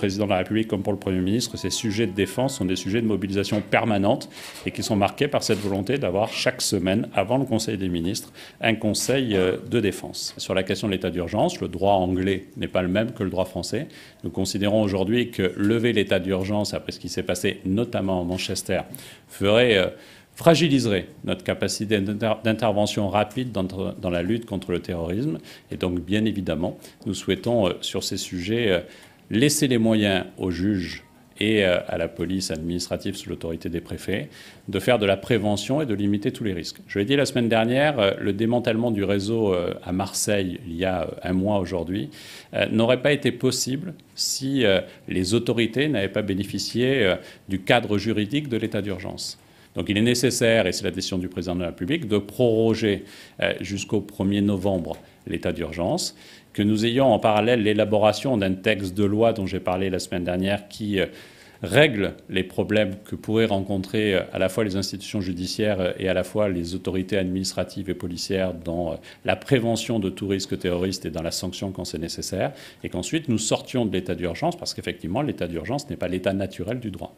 Président de la République comme pour le Premier ministre, ces sujets de défense sont des sujets de mobilisation permanente et qui sont marqués par cette volonté d'avoir chaque semaine, avant le Conseil des ministres, un Conseil de défense. Sur la question de l'état d'urgence, le droit anglais n'est pas le même que le droit français. Nous considérons aujourd'hui que lever l'état d'urgence, après ce qui s'est passé notamment à Manchester, fragiliserait notre capacité d'intervention rapide dans la lutte contre le terrorisme. Et donc, bien évidemment, nous souhaitons, sur ces sujets, laisser les moyens aux juges et à la police administrative sous l'autorité des préfets de faire de la prévention et de limiter tous les risques. Je l'ai dit la semaine dernière, le démantèlement du réseau à Marseille, il y a un mois aujourd'hui, n'aurait pas été possible si les autorités n'avaient pas bénéficié du cadre juridique de l'état d'urgence. Donc il est nécessaire, et c'est la décision du Président de la République, de proroger jusqu'au 1er novembre l'état d'urgence, que nous ayons en parallèle l'élaboration d'un texte de loi dont j'ai parlé la semaine dernière qui règle les problèmes que pourraient rencontrer à la fois les institutions judiciaires et à la fois les autorités administratives et policières dans la prévention de tout risque terroriste et dans la sanction quand c'est nécessaire, et qu'ensuite nous sortions de l'état d'urgence, parce qu'effectivement l'état d'urgence n'est pas l'état naturel du droit.